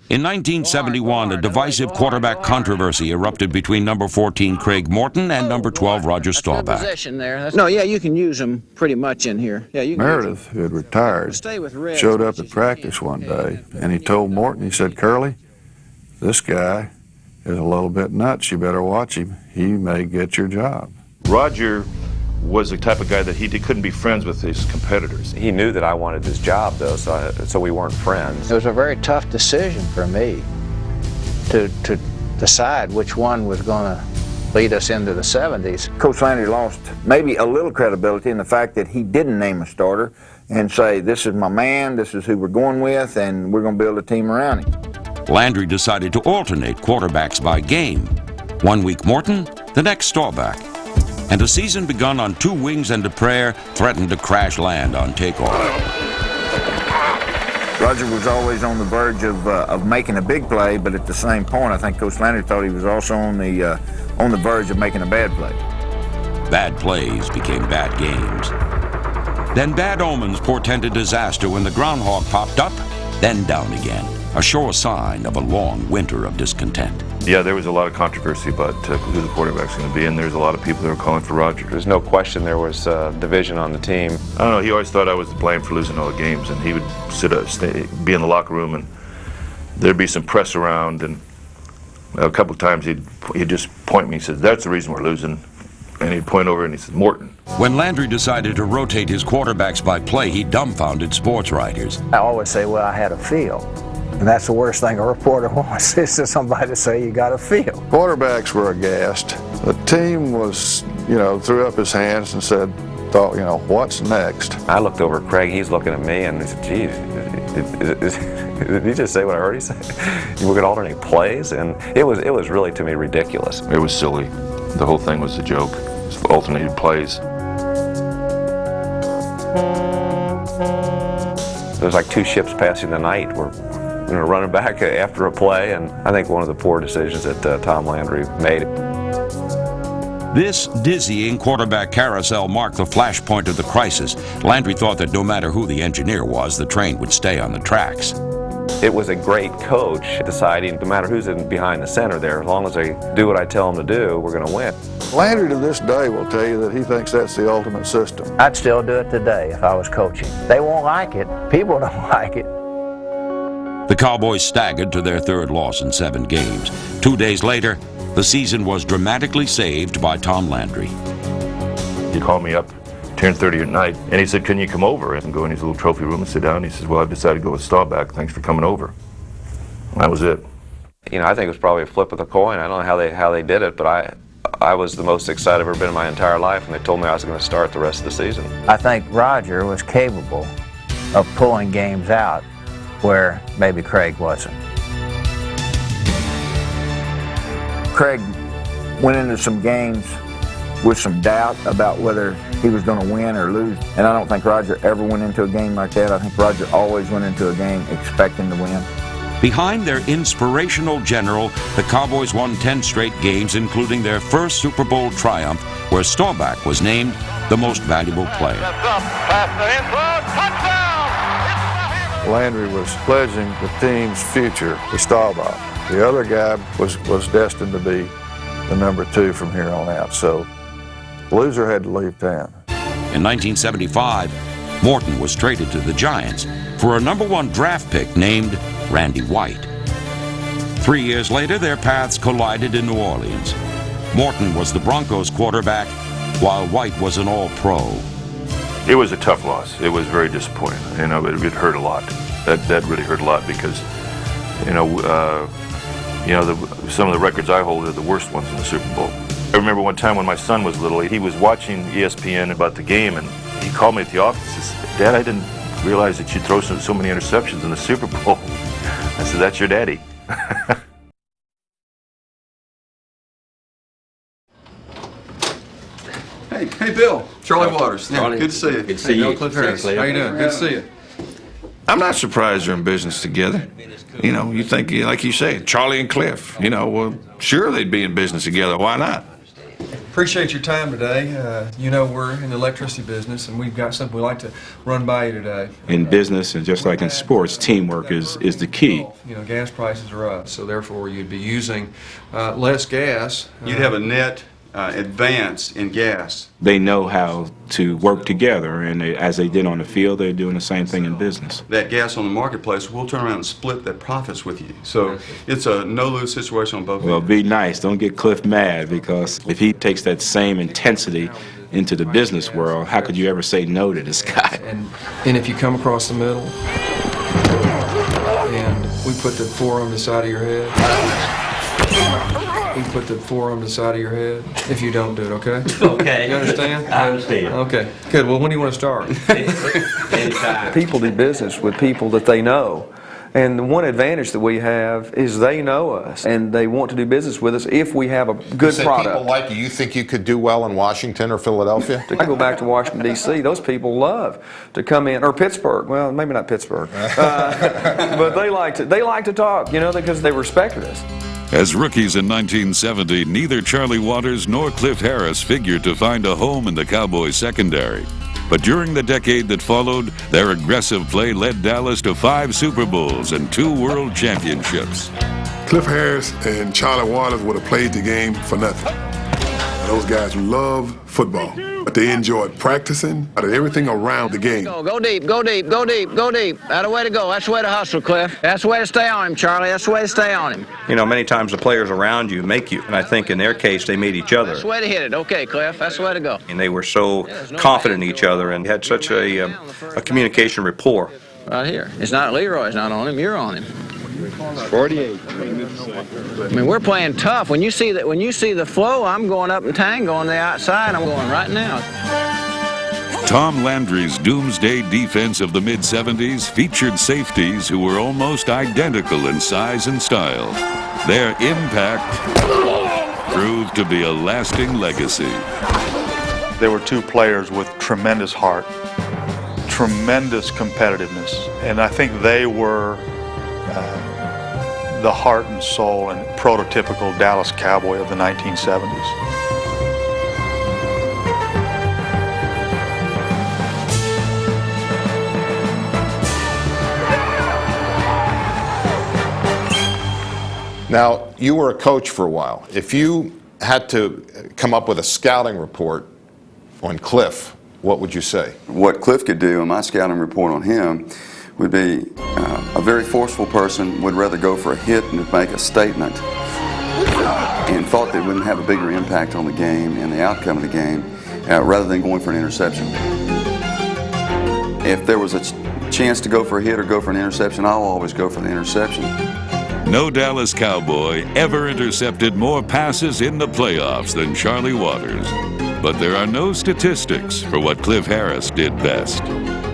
In 1971, a divisive quarterback controversy erupted between number 14 Craig Morton and number 12 Roger Staubach. No, yeah, you can use them pretty much in here. Yeah, you can Meredith, who had retired, showed up at practice one day, and he told Morton, he said, "Curly, this guy is a little bit nuts. You better watch him. He may get your job." Roger was the type of guy that he couldn't be friends with his competitors. He knew that I wanted his job, though, so we weren't friends. It was a very tough decision for me to decide which one was going to lead us into the 70s. Coach Landry lost maybe a little credibility in the fact that he didn't name a starter and say, "This is my man, this is who we're going with, and we're going to build a team around him." Landry decided to alternate quarterbacks by game. One week Morton, the next Staubach. And a season begun on two wings and a prayer threatened to crash land on takeoff. Roger was always on the verge of making a big play, but at the same point, I think Coach Landry thought he was also on the verge of making a bad play. Bad plays became bad games. Then bad omens portended disaster when the groundhog popped up, then down again. A sure sign of a long winter of discontent. Yeah, there was a lot of controversy about who the quarterback's going to be, and there's a lot of people that were calling for Roger. There's no question there was division on the team. I don't know, he always thought I was to blame for losing all the games, and he would be in the locker room, and there'd be some press around, and a couple of times he'd just point at me and said, "That's the reason we're losing." And he'd point over and he said, "Morton." When Landry decided to rotate his quarterbacks by play, he dumbfounded sports writers. I always say, well, I had a feel. And that's the worst thing a reporter wants, is to somebody to say you got a feel. Quarterbacks were aghast. The team was, threw up his hands and thought, what's next? I looked over at Craig, he's looking at me, and he said, "Geez, did he just say what I heard he say? We're going to alternate plays?" And it was really, to me, ridiculous. It was silly. The whole thing was a joke. It was alternated plays. There's like two ships passing the night. We're running back after a play, and I think one of the poor decisions that Tom Landry made. This dizzying quarterback carousel marked the flashpoint of the crisis. Landry thought that no matter who the engineer was, the train would stay on the tracks. It was a great coach deciding no matter who's behind the center there, as long as they do what I tell them to do, we're going to win. Landry to this day will tell you that he thinks that's the ultimate system. I'd still do it today if I was coaching. They won't like it. People don't like it. The Cowboys staggered to their third loss in 7 games. 2 days later, the season was dramatically saved by Tom Landry. He called me up 10:30 at night, and he said, "Can you come over and go in his little trophy room and sit down?" He says, "Well, I've decided to go with Staubach. Thanks for coming over." And that was it. I think it was probably a flip of the coin. I don't know how they did it, but I was the most excited I've ever been in my entire life, and they told me I was going to start the rest of the season. I think Roger was capable of pulling games out where maybe Craig wasn't. Craig went into some games with some doubt about whether he was going to win or lose, and I don't think Roger ever went into a game like that. I think Roger always went into a game expecting to win. Behind their inspirational general, the Cowboys won 10 straight games, including their first Super Bowl triumph, where Staubach was named the most valuable player. Landry was pledging the team's future to Staubach. The other guy was destined to be the number 2 from here on out, so the loser had to leave town. In 1975, Morton was traded to the Giants for a number 1 draft pick named Randy White. 3 years later, their paths collided in New Orleans. Morton was the Broncos quarterback, while White was an all-pro. It was a tough loss. It was very disappointing. It hurt a lot. That really hurt a lot because, some of the records I hold are the worst ones in the Super Bowl. I remember one time when my son was little, he was watching ESPN about the game, and he called me at the office and said, "Dad, I didn't realize that you'd throw so many interceptions in the Super Bowl." I said, "That's your daddy." Hey, Bill. Charlie Waters. Yeah, good to see you. Good to see you. Cliff Harris. How you doing? Good to see you. I'm not surprised they're in business together. You think, like you say, Charlie and Cliff, well, sure they'd be in business together. Why not? Appreciate your time today. You know we're in the electricity business, and we've got something we'd like to run by you today. In business, and just like in sports, teamwork is the key. You know, gas prices are up, so therefore you'd be using less gas. You'd have a net advance in gas. They know how to work together, and as they did on the field, they're doing the same thing in business. That gas on the marketplace, we'll turn around and split that profits with you. So it's a no-lose situation on both Well, ends. be nice. Don't get Cliff mad, because if he takes that same intensity into the business world, how could you ever say no to this guy? And if you come across the middle, and we put the four on the side of your head. You put the four on the side of your head if you don't do it, okay? Okay. You understand? I understand. Okay, good. Well, when do you want to start? Anytime. People do business with people that they know. And the one advantage that we have is they know us, and they want to do business with us if we have a good product. People like you. You think you could do well in Washington or Philadelphia? I go back to Washington, D.C., those people love to come in, or Pittsburgh, well, maybe not Pittsburgh, but they like to talk, you know, because they respected us. As rookies in 1970, neither Charlie Waters nor Cliff Harris figured to find a home in the Cowboys secondary. But during the decade that followed, their aggressive play led Dallas to 5 Super Bowls and 2 World Championships. Cliff Harris and Charlie Waters would have played the game for nothing. Those guys love football, but they enjoyed practicing and everything around the game. Go deep, go deep, go deep, go deep. That's the way to go. That's the way to hustle, Cliff. That's the way to stay on him, Charlie. That's the way to stay on him. You know, many times the players around you make you, and I think in their case they made each other. That's the way to hit it. Okay, Cliff. That's the way to go. And they were so confident in each other and had such a communication rapport. Right here. It's not Leroy's not on him. You're on him. 48. I mean, we're playing tough. When you see the flow, I'm going up and tango on the outside. I'm going right now. Tom Landry's doomsday defense of the mid-70s featured safeties who were almost identical in size and style. Their impact proved to be a lasting legacy. There were 2 players with tremendous heart, tremendous competitiveness, and I think they were the heart and soul and prototypical Dallas Cowboy of the 1970s. Now, you were a coach for a while. If you had to come up with a scouting report on Cliff, what would you say? What Cliff could do, and my scouting report on him, would be a very forceful person, would rather go for a hit than to make a statement, and thought they wouldn't have a bigger impact on the game and the outcome of the game rather than going for an interception. If there was a chance to go for a hit or go for an interception, I'll always go for the interception. No Dallas Cowboy ever intercepted more passes in the playoffs than Charlie Waters. But there are no statistics for what Cliff Harris did best.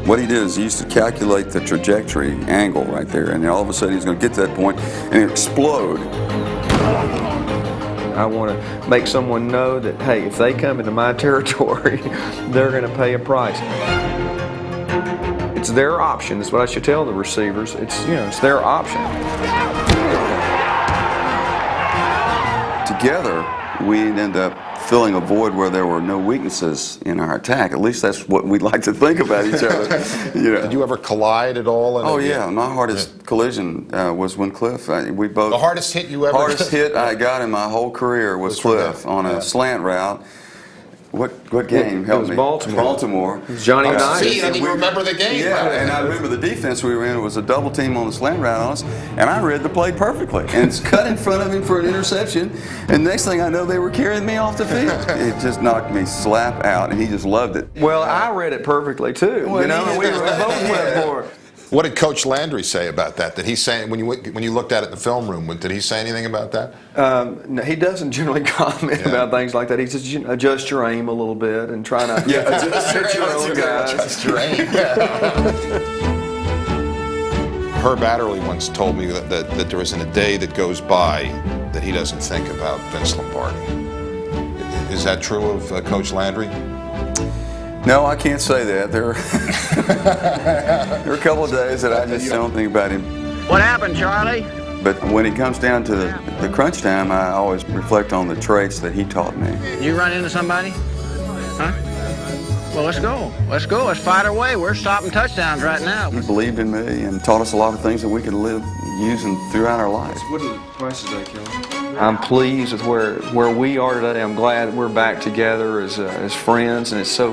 What he did is he used to calculate the trajectory angle right there, and then all of a sudden he's going to get to that point and explode. I want to make someone know that, hey, if they come into my territory, they're going to pay a price. It's their option. That's what I should tell the receivers. It's their option. Together, we end up filling a void where there were no weaknesses in our attack. At least that's what we'd like to think about each other. Did you ever collide at all? Oh yeah, my hardest collision was when Cliff. We both. The hardest hit you ever? Hardest hit I got in my whole career was Cliff on a slant route. What game? It Help was me. Baltimore. It was Johnny Unitas. Unitas. See, and you remember the game. Yeah, and I remember the defense we were in was a double team on the slant route on us, and I read the play perfectly. And it's cut in front of him for an interception, and next thing I know, they were carrying me off the field. It just knocked me slap out, and he just loved it. Well, I read it perfectly too. Well, We both went for it. What did Coach Landry say about that? Did he say, when you looked at it in the film room, did he say anything about that? No, he doesn't generally comment about things like that. He says, adjust your aim a little bit and try to adjust your own guys. Adjust your aim. Herb Adderley once told me that there isn't a day that goes by that he doesn't think about Vince Lombardi. Is that true of Coach Landry? No, I can't say that. There are a couple of days that I just don't think about him. What happened, Charlie? But when it comes down to the crunch time, I always reflect on the traits that he taught me. You run into somebody? Huh? Well, let's go. Let's go. Let's fight our way. We're stopping touchdowns right now. He believed in me and taught us a lot of things that we could live using throughout our lives. What are the prices they kill? I'm pleased with where we are today. I'm glad that we're back together as friends, and it's so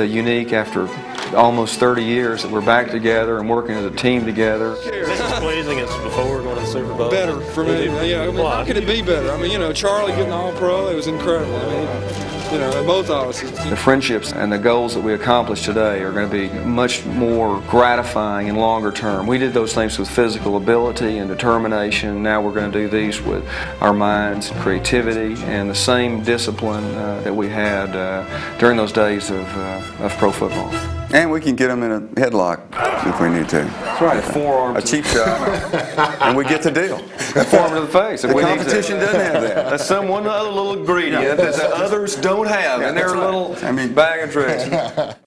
unique after almost 30 years that we're back together and working as a team together. This is pleasing. It's before going to the Super Bowl. Better for me. Yeah, I mean, how could it be better? I mean, you know, Charlie getting All-Pro, it was incredible. I mean, you know, both of us. The friendships and the goals that we accomplish today are going to be much more gratifying and longer term. We did those things with physical ability and determination. Now we're going to do these with our minds, creativity, and the same discipline that we had during those days of pro football. And we can get them in a headlock if we need to. That's right, a forearm. A cheap shot, and we get the deal. A forearm to the face. The competition doesn't have that. That's some one other little ingredient that others don't have in their little bag of tricks.